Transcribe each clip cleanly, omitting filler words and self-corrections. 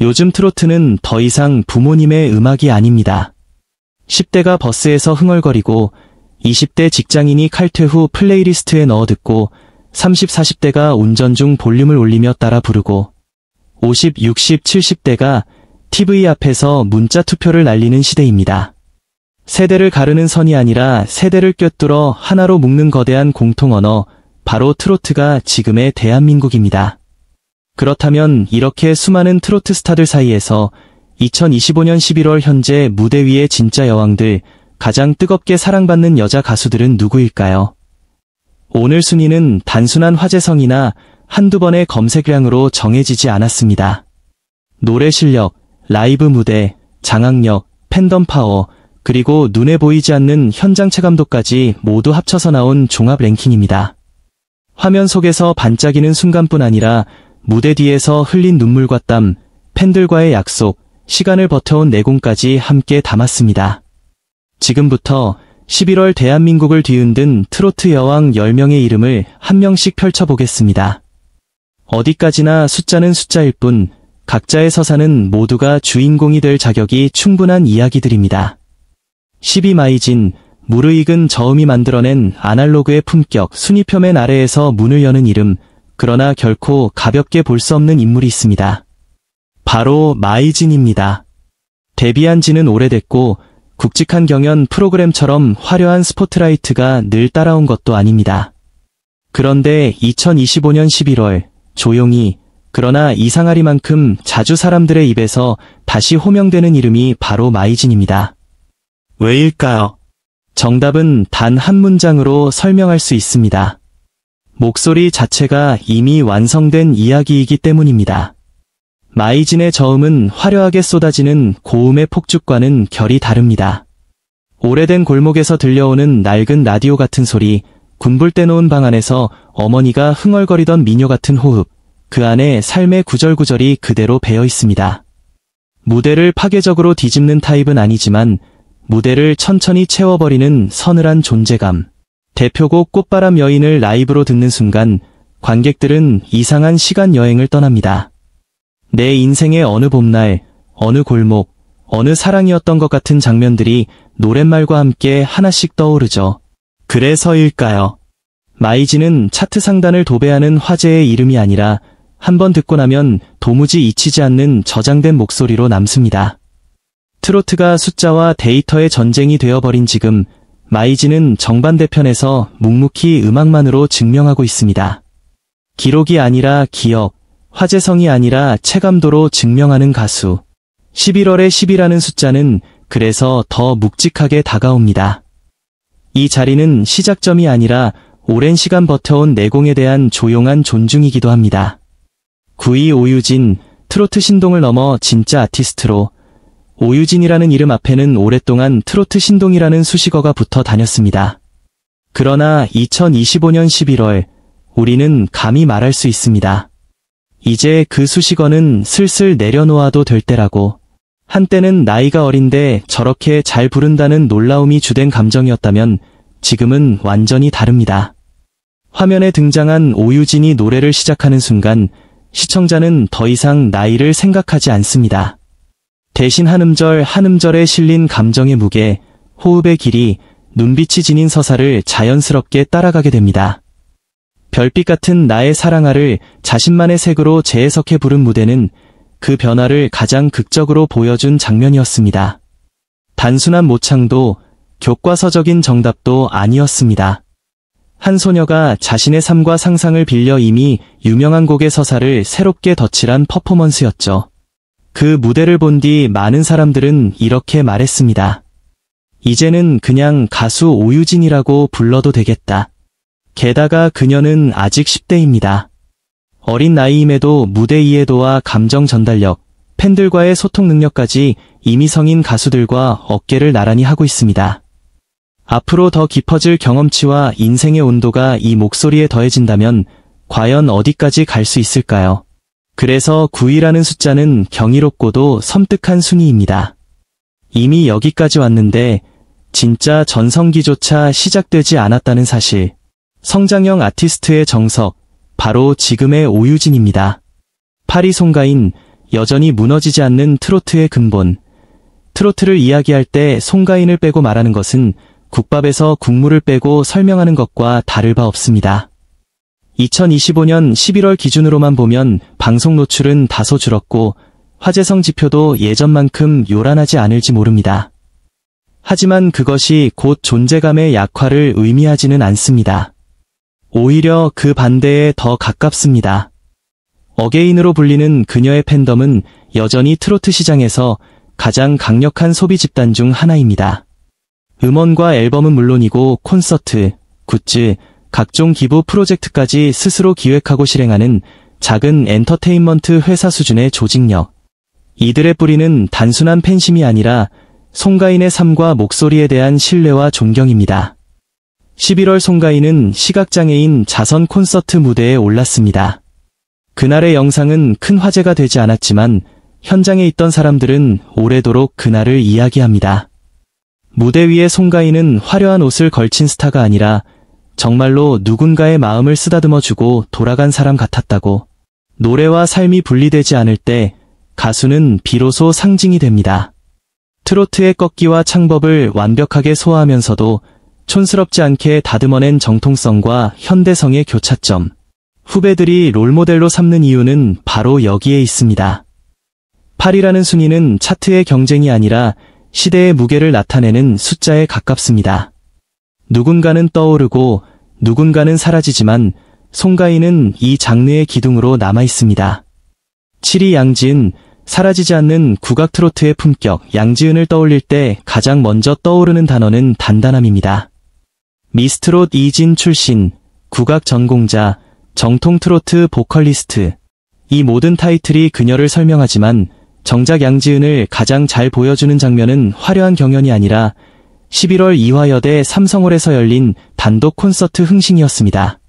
요즘 트로트는 더 이상 부모님의 음악이 아닙니다. 10대가 버스에서 흥얼거리고 20대 직장인이 칼퇴 후 플레이리스트에 넣어 듣고 30, 40대가 운전 중 볼륨을 올리며 따라 부르고 50, 60, 70대가 TV 앞에서 문자 투표를 날리는 시대입니다. 세대를 가르는 선이 아니라 세대를 꿰뚫어 하나로 묶는 거대한 공통언어, 바로 트로트가 지금의 대한민국입니다. 그렇다면 이렇게 수많은 트로트 스타들 사이에서 2025년 11월 현재 무대 위의 진짜 여왕들, 가장 뜨겁게 사랑받는 여자 가수들은 누구일까요? 오늘 순위는 단순한 화제성이나 한두 번의 검색량으로 정해지지 않았습니다. 노래 실력, 라이브 무대, 장악력, 팬덤 파워, 그리고 눈에 보이지 않는 현장 체감도까지 모두 합쳐서 나온 종합 랭킹입니다. 화면 속에서 반짝이는 순간뿐 아니라 무대 뒤에서 흘린 눈물과 땀, 팬들과의 약속, 시간을 버텨온 내공까지 함께 담았습니다. 지금부터 11월 대한민국을 뒤흔든 트로트 여왕 10명의 이름을 한 명씩 펼쳐보겠습니다. 어디까지나 숫자는 숫자일 뿐 각자의 서사는 모두가 주인공이 될 자격이 충분한 이야기들입니다. 12 마이진, 무르익은 저음이 만들어낸 아날로그의 품격, 순위표면 아래에서 문을 여는 이름, 그러나 결코 가볍게 볼 수 없는 인물이 있습니다. 바로 마이진입니다. 데뷔한 지는 오래됐고 굵직한 경연 프로그램처럼 화려한 스포트라이트가 늘 따라온 것도 아닙니다. 그런데 2025년 11월 조용히, 그러나 이상하리만큼 자주 사람들의 입에서 다시 호명되는 이름이 바로 마이진입니다. 왜일까요? 정답은 단 한 문장으로 설명할 수 있습니다. 목소리 자체가 이미 완성된 이야기이기 때문입니다. 마이진의 저음은 화려하게 쏟아지는 고음의 폭죽과는 결이 다릅니다. 오래된 골목에서 들려오는 낡은 라디오 같은 소리, 군불 떼놓은 방 안에서 어머니가 흥얼거리던 미녀 같은 호흡, 그 안에 삶의 구절구절이 그대로 배어 있습니다. 무대를 파괴적으로 뒤집는 타입은 아니지만 무대를 천천히 채워버리는 서늘한 존재감. 대표곡 꽃바람 여인을 라이브로 듣는 순간 관객들은 이상한 시간 여행을 떠납니다. 내 인생의 어느 봄날, 어느 골목, 어느 사랑이었던 것 같은 장면들이 노랫말과 함께 하나씩 떠오르죠. 그래서일까요? 마이진은 차트 상단을 도배하는 화제의 이름이 아니라 한번 듣고 나면 도무지 잊히지 않는 저장된 목소리로 남습니다. 트로트가 숫자와 데이터의 전쟁이 되어버린 지금, 마이진은 정반대편에서 묵묵히 음악만으로 증명하고 있습니다. 기록이 아니라 기억, 화제성이 아니라 체감도로 증명하는 가수. 11월의 10이라는 숫자는 그래서 더 묵직하게 다가옵니다. 이 자리는 시작점이 아니라 오랜 시간 버텨온 내공에 대한 조용한 존중이기도 합니다. 9위 오유진, 트로트 신동을 넘어 진짜 아티스트로. 오유진이라는 이름 앞에는 오랫동안 트로트 신동이라는 수식어가 붙어 다녔습니다. 그러나 2025년 11월, 우리는 감히 말할 수 있습니다. 이제 그 수식어는 슬슬 내려놓아도 될 때라고. 한때는 나이가 어린데 저렇게 잘 부른다는 놀라움이 주된 감정이었다면 지금은 완전히 다릅니다. 화면에 등장한 오유진이 노래를 시작하는 순간 시청자는 더 이상 나이를 생각하지 않습니다. 대신 한 음절 한 음절에 실린 감정의 무게, 호흡의 길이, 눈빛이 지닌 서사를 자연스럽게 따라가게 됩니다. 별빛 같은 나의 사랑아를 자신만의 색으로 재해석해 부른 무대는 그 변화를 가장 극적으로 보여준 장면이었습니다. 단순한 모창도, 교과서적인 정답도 아니었습니다. 한 소녀가 자신의 삶과 상상을 빌려 이미 유명한 곡의 서사를 새롭게 덧칠한 퍼포먼스였죠. 그 무대를 본 뒤 많은 사람들은 이렇게 말했습니다. 이제는 그냥 가수 오유진이라고 불러도 되겠다. 게다가 그녀는 아직 10대입니다. 어린 나이임에도 무대 이해도와 감정 전달력, 팬들과의 소통 능력까지 이미 성인 가수들과 어깨를 나란히 하고 있습니다. 앞으로 더 깊어질 경험치와 인생의 온도가 이 목소리에 더해진다면 과연 어디까지 갈 수 있을까요? 그래서 9위라는 숫자는 경이롭고도 섬뜩한 순위입니다. 이미 여기까지 왔는데 진짜 전성기조차 시작되지 않았다는 사실. 성장형 아티스트의 정석, 바로 지금의 오유진입니다. 파리 송가인, 여전히 무너지지 않는 트로트의 근본. 트로트를 이야기할 때 송가인을 빼고 말하는 것은 국밥에서 국물을 빼고 설명하는 것과 다를 바 없습니다. 2025년 11월 기준으로만 보면 방송 노출은 다소 줄었고 화제성 지표도 예전만큼 요란하지 않을지 모릅니다. 하지만 그것이 곧 존재감의 약화를 의미하지는 않습니다. 오히려 그 반대에 더 가깝습니다. 어게인으로 불리는 그녀의 팬덤은 여전히 트로트 시장에서 가장 강력한 소비 집단 중 하나입니다. 음원과 앨범은 물론이고 콘서트, 굿즈, 각종 기부 프로젝트까지 스스로 기획하고 실행하는 작은 엔터테인먼트 회사 수준의 조직력. 이들의 뿌리는 단순한 팬심이 아니라 송가인의 삶과 목소리에 대한 신뢰와 존경입니다. 11월 송가인은 시각장애인 자선 콘서트 무대에 올랐습니다. 그날의 영상은 큰 화제가 되지 않았지만 현장에 있던 사람들은 오래도록 그날을 이야기합니다. 무대 위에 송가인은 화려한 옷을 걸친 스타가 아니라 정말로 누군가의 마음을 쓰다듬어주고 돌아간 사람 같았다고. 노래와 삶이 분리되지 않을 때 가수는 비로소 상징이 됩니다. 트로트의 꺾기와 창법을 완벽하게 소화하면서도 촌스럽지 않게 다듬어낸 정통성과 현대성의 교차점. 후배들이 롤모델로 삼는 이유는 바로 여기에 있습니다. 8이라는 순위는 차트의 경쟁이 아니라 시대의 무게를 나타내는 숫자에 가깝습니다. 누군가는 떠오르고 누군가는 사라지지만 송가인은 이 장르의 기둥으로 남아있습니다. 7위 양지은, 사라지지 않는 국악 트로트의 품격. 양지은을 떠올릴 때 가장 먼저 떠오르는 단어는 단단함입니다. 미스트롯 이진 출신, 국악 전공자, 정통 트로트 보컬리스트. 이 모든 타이틀이 그녀를 설명하지만 정작 양지은을 가장 잘 보여주는 장면은 화려한 경연이 아니라 11월 이화여대 삼성홀에서 열린 단독 콘서트 흥신이었습니다.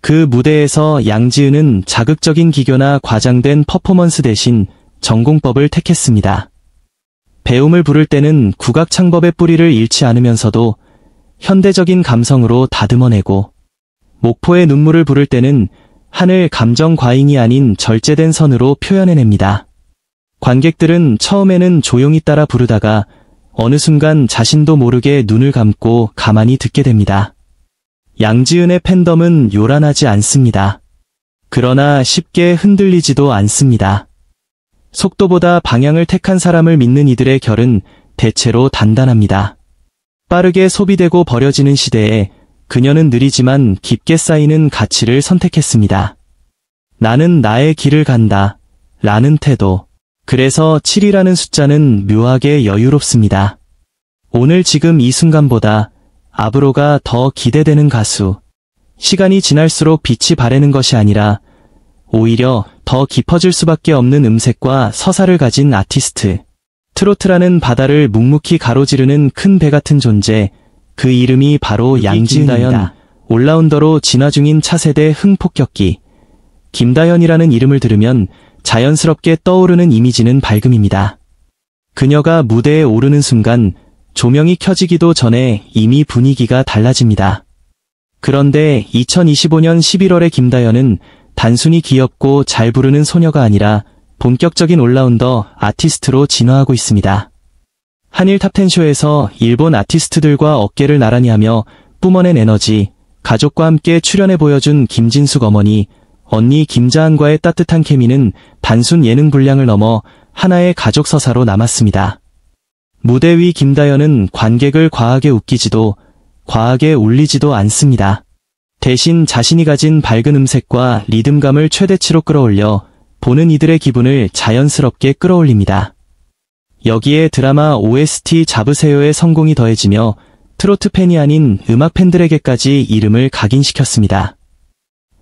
그 무대에서 양지은은 자극적인 기교나 과장된 퍼포먼스 대신 전공법을 택했습니다. 배움을 부를 때는 국악 창법의 뿌리를 잃지 않으면서도 현대적인 감성으로 다듬어내고, 목포의 눈물을 부를 때는 하늘 감정 과잉이 아닌 절제된 선으로 표현해냅니다. 관객들은 처음에는 조용히 따라 부르다가 어느 순간 자신도 모르게 눈을 감고 가만히 듣게 됩니다. 양지은의 팬덤은 요란하지 않습니다. 그러나 쉽게 흔들리지도 않습니다. 속도보다 방향을 택한 사람을 믿는 이들의 결은 대체로 단단합니다. 빠르게 소비되고 버려지는 시대에 그녀는 느리지만 깊게 쌓이는 가치를 선택했습니다. 나는 나의 길을 간다. 라는 태도. 그래서 7이라는 숫자는 묘하게 여유롭습니다. 오늘 지금 이 순간보다 앞으로가 더 기대되는 가수. 시간이 지날수록 빛이 바래는 것이 아니라 오히려 더 깊어질 수밖에 없는 음색과 서사를 가진 아티스트. 트로트라는 바다를 묵묵히 가로지르는 큰 배 같은 존재. 그 이름이 바로 양지은입니다. 올라운더로 진화 중인 차세대 흥폭격기. 김다연이라는 이름을 들으면 자연스럽게 떠오르는 이미지는 밝음입니다. 그녀가 무대에 오르는 순간 조명이 켜지기도 전에 이미 분위기가 달라집니다. 그런데 2025년 11월의 김다연은 단순히 귀엽고 잘 부르는 소녀가 아니라 본격적인 올라운더 아티스트로 진화하고 있습니다. 한일 탑10쇼에서 일본 아티스트들과 어깨를 나란히 하며 뿜어낸 에너지, 가족과 함께 출연해 보여준 김진숙 어머니, 언니 김자한과의 따뜻한 케미는 단순 예능 분량을 넘어 하나의 가족 서사로 남았습니다. 무대 위 김다연은 관객을 과하게 웃기지도 과하게 울리지도 않습니다. 대신 자신이 가진 밝은 음색과 리듬감을 최대치로 끌어올려 보는 이들의 기분을 자연스럽게 끌어올립니다. 여기에 드라마 OST 잡으세요의 성공이 더해지며 트로트 팬이 아닌 음악 팬들에게까지 이름을 각인시켰습니다.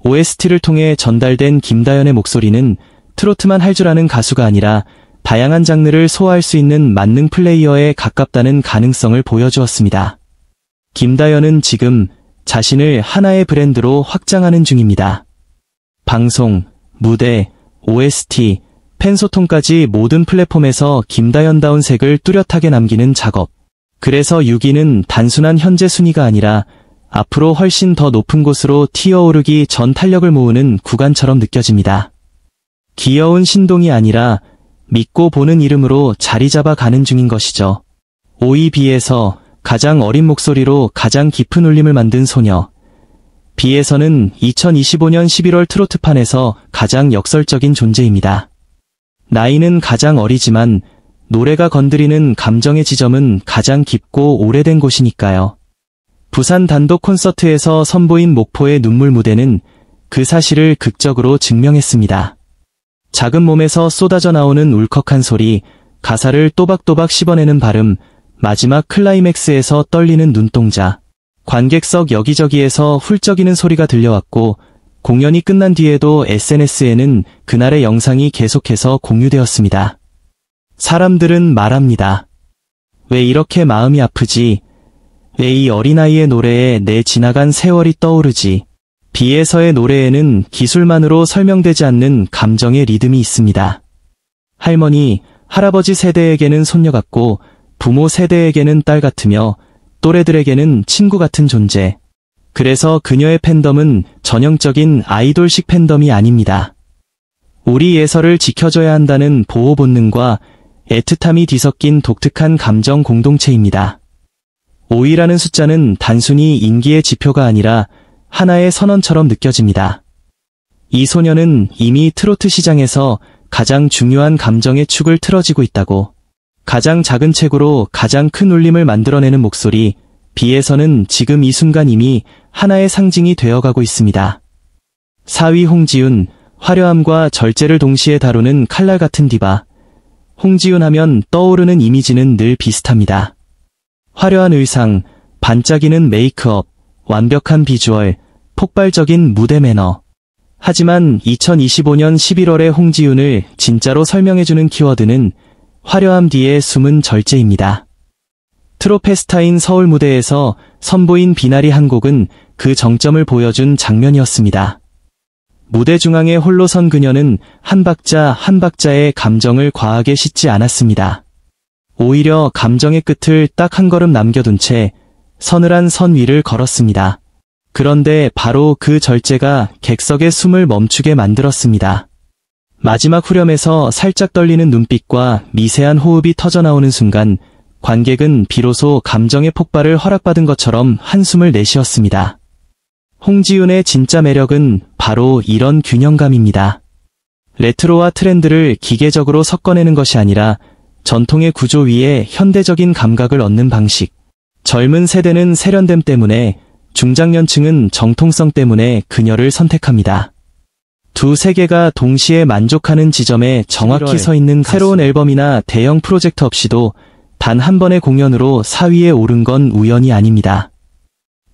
OST를 통해 전달된 김다연의 목소리는 트로트만 할 줄 아는 가수가 아니라 다양한 장르를 소화할 수 있는 만능 플레이어에 가깝다는 가능성을 보여주었습니다. 김다연은 지금 자신을 하나의 브랜드로 확장하는 중입니다. 방송, 무대, OST, 팬소통까지 모든 플랫폼에서 김다연다운 색을 뚜렷하게 남기는 작업. 그래서 6위는 단순한 현재 순위가 아니라 앞으로 훨씬 더 높은 곳으로 튀어오르기 전 탄력을 모으는 구간처럼 느껴집니다. 귀여운 신동이 아니라 믿고 보는 이름으로 자리 잡아 가는 중인 것이죠. OEB에서 가장 어린 목소리로 가장 깊은 울림을 만든 소녀. B에서는 2025년 11월 트로트판에서 가장 역설적인 존재입니다. 나이는 가장 어리지만 노래가 건드리는 감정의 지점은 가장 깊고 오래된 곳이니까요. 부산 단독 콘서트에서 선보인 목포의 눈물 무대는 그 사실을 극적으로 증명했습니다. 작은 몸에서 쏟아져 나오는 울컥한 소리, 가사를 또박또박 씹어내는 발음, 마지막 클라이맥스에서 떨리는 눈동자. 관객석 여기저기에서 훌쩍이는 소리가 들려왔고 공연이 끝난 뒤에도 SNS에는 그날의 영상이 계속해서 공유되었습니다. 사람들은 말합니다. 왜 이렇게 마음이 아프지? 왜 이 어린아이의 노래에 내 지나간 세월이 떠오르지? B에서의 노래에는 기술만으로 설명되지 않는 감정의 리듬이 있습니다. 할머니, 할아버지 세대에게는 손녀 같고 부모 세대에게는 딸 같으며 또래들에게는 친구 같은 존재. 그래서 그녀의 팬덤은 전형적인 아이돌식 팬덤이 아닙니다. 우리 예설을 지켜줘야 한다는 보호 본능과 애틋함이 뒤섞인 독특한 감정 공동체입니다. 5위라는 숫자는 단순히 인기의 지표가 아니라 하나의 선언처럼 느껴집니다. 이 소녀는 이미 트로트 시장에서 가장 중요한 감정의 축을 틀어지고 있다고. 가장 작은 책으로 가장 큰 울림을 만들어내는 목소리, B에서는 지금 이 순간 이미 하나의 상징이 되어가고 있습니다. 4위 홍지윤, 화려함과 절제를 동시에 다루는 칼날 같은 디바. 홍지윤 하면 떠오르는 이미지는 늘 비슷합니다. 화려한 의상, 반짝이는 메이크업, 완벽한 비주얼, 폭발적인 무대 매너. 하지만 2025년 11월의 홍지윤을 진짜로 설명해주는 키워드는 화려함 뒤에 숨은 절제입니다. 트로페스타인 서울 무대에서 선보인 비나리 한 곡은 그 정점을 보여준 장면이었습니다. 무대 중앙에 홀로 선 그녀는 한 박자 한 박자의 감정을 과하게 싣지 않았습니다. 오히려 감정의 끝을 딱 한 걸음 남겨둔 채 서늘한 선 위를 걸었습니다. 그런데 바로 그 절제가 객석의 숨을 멈추게 만들었습니다. 마지막 후렴에서 살짝 떨리는 눈빛과 미세한 호흡이 터져나오는 순간 관객은 비로소 감정의 폭발을 허락받은 것처럼 한숨을 내쉬었습니다. 홍지윤의 진짜 매력은 바로 이런 균형감입니다. 레트로와 트렌드를 기계적으로 섞어내는 것이 아니라 전통의 구조 위에 현대적인 감각을 얻는 방식. 젊은 세대는 세련됨 때문에, 중장년층은 정통성 때문에 그녀를 선택합니다. 두 세계가 동시에 만족하는 지점에 정확히 서 있는 새로운 앨범이나 대형 프로젝트 없이도 단 한 번의 공연으로 4위에 오른 건 우연이 아닙니다.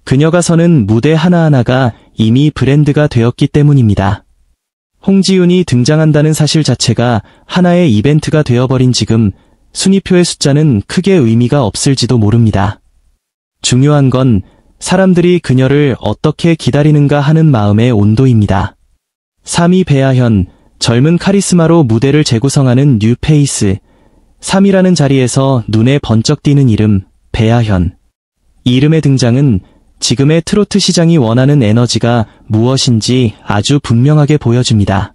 그녀가 서는 무대 하나하나가 이미 브랜드가 되었기 때문입니다. 홍지윤이 등장한다는 사실 자체가 하나의 이벤트가 되어버린 지금 순위표의 숫자는 크게 의미가 없을지도 모릅니다. 중요한 건 사람들이 그녀를 어떻게 기다리는가 하는 마음의 온도입니다. 3위 배아현, 젊은 카리스마로 무대를 재구성하는 뉴페이스. 3위라는 자리에서 눈에 번쩍 띄는 이름, 배아현. 이 이름의 등장은 지금의 트로트 시장이 원하는 에너지가 무엇인지 아주 분명하게 보여줍니다.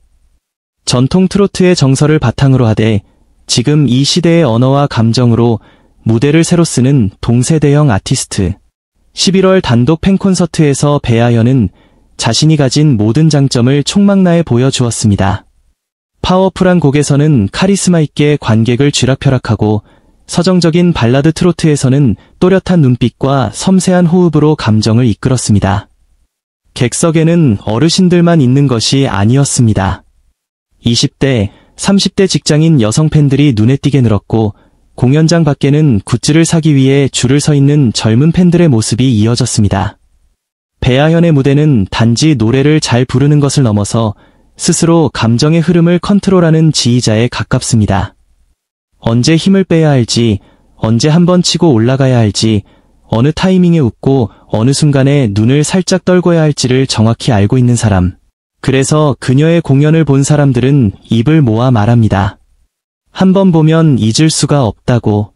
전통 트로트의 정서를 바탕으로 하되 지금 이 시대의 언어와 감정으로 무대를 새로 쓰는 동세대형 아티스트. 11월 단독 팬콘서트에서 배아현은 자신이 가진 모든 장점을 총망라해 보여주었습니다. 파워풀한 곡에서는 카리스마 있게 관객을 쥐락펴락하고 서정적인 발라드 트로트에서는 또렷한 눈빛과 섬세한 호흡으로 감정을 이끌었습니다. 객석에는 어르신들만 있는 것이 아니었습니다. 20대, 30대 직장인 여성 팬들이 눈에 띄게 늘었고 공연장 밖에는 굿즈를 사기 위해 줄을 서 있는 젊은 팬들의 모습이 이어졌습니다. 배아현의 무대는 단지 노래를 잘 부르는 것을 넘어서 스스로 감정의 흐름을 컨트롤하는 지휘자에 가깝습니다. 언제 힘을 빼야 할지, 언제 한번 치고 올라가야 할지, 어느 타이밍에 웃고 어느 순간에 눈을 살짝 떨궈야 할지를 정확히 알고 있는 사람. 그래서 그녀의 공연을 본 사람들은 입을 모아 말합니다. 한 번 보면 잊을 수가 없다고.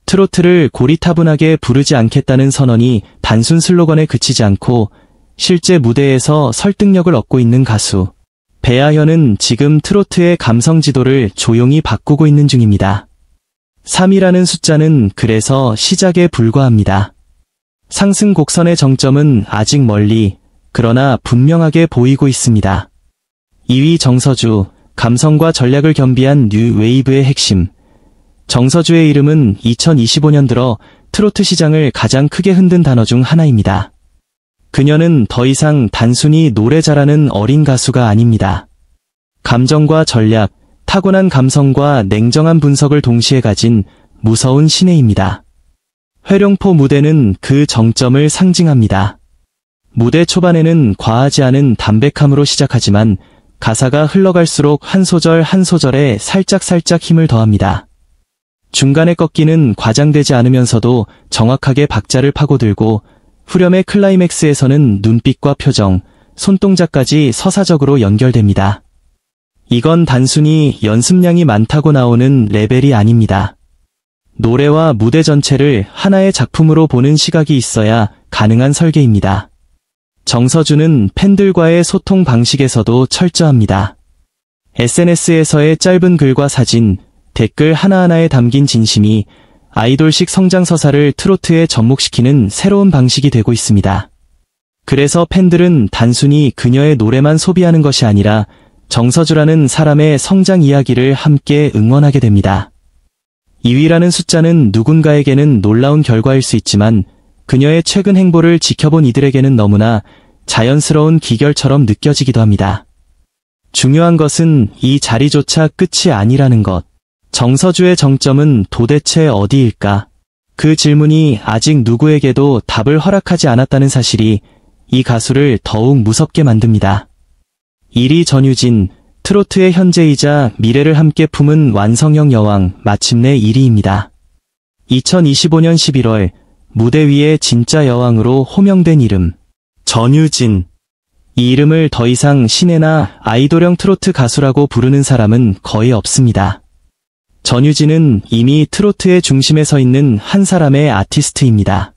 트로트를 고리타분하게 부르지 않겠다는 선언이 단순 슬로건에 그치지 않고 실제 무대에서 설득력을 얻고 있는 가수. 배아현은 지금 트로트의 감성 지도를 조용히 바꾸고 있는 중입니다. 3이라는 숫자는 그래서 시작에 불과합니다. 상승 곡선의 정점은 아직 멀리, 그러나 분명하게 보이고 있습니다. 2위 정서주, 감성과 전략을 겸비한 뉴 웨이브의 핵심. 정서주의 이름은 2025년 들어 트로트 시장을 가장 크게 흔든 단어 중 하나입니다. 그녀는 더 이상 단순히 노래 잘하는 어린 가수가 아닙니다. 감정과 전략, 타고난 감성과 냉정한 분석을 동시에 가진 무서운 신예입니다. 회룡포 무대는 그 정점을 상징합니다. 무대 초반에는 과하지 않은 담백함으로 시작하지만 가사가 흘러갈수록 한 소절 한 소절에 살짝살짝 힘을 더합니다. 중간에 꺾이는 과장되지 않으면서도 정확하게 박자를 파고들고 후렴의 클라이맥스에서는 눈빛과 표정, 손동작까지 서사적으로 연결됩니다. 이건 단순히 연습량이 많다고 나오는 레벨이 아닙니다. 노래와 무대 전체를 하나의 작품으로 보는 시각이 있어야 가능한 설계입니다. 정서주는 팬들과의 소통 방식에서도 철저합니다. SNS에서의 짧은 글과 사진, 댓글 하나하나에 담긴 진심이 아이돌식 성장서사를 트로트에 접목시키는 새로운 방식이 되고 있습니다. 그래서 팬들은 단순히 그녀의 노래만 소비하는 것이 아니라 정서주라는 사람의 성장 이야기를 함께 응원하게 됩니다. 2위라는 숫자는 누군가에게는 놀라운 결과일 수 있지만 그녀의 최근 행보를 지켜본 이들에게는 너무나 자연스러운 기결처럼 느껴지기도 합니다. 중요한 것은 이 자리조차 끝이 아니라는 것. 정서주의 정점은 도대체 어디일까? 그 질문이 아직 누구에게도 답을 허락하지 않았다는 사실이 이 가수를 더욱 무섭게 만듭니다. 1위 전유진, 트로트의 현재이자 미래를 함께 품은 완성형 여왕, 마침내 1위입니다. 2025년 11월, 무대 위에 진짜 여왕으로 호명된 이름, 전유진. 이 이름을 더 이상 신예나 아이돌형 트로트 가수라고 부르는 사람은 거의 없습니다. 전유진은 이미 트로트의 중심에 서 있는 한 사람의 아티스트입니다.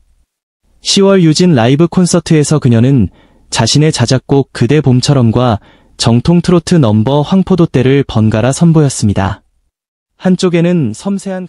10월 유진 라이브 콘서트에서 그녀는 자신의 자작곡 그대 봄처럼과 정통 트로트 넘버 황포도 때를 번갈아 선보였습니다. 한쪽에는 섬세한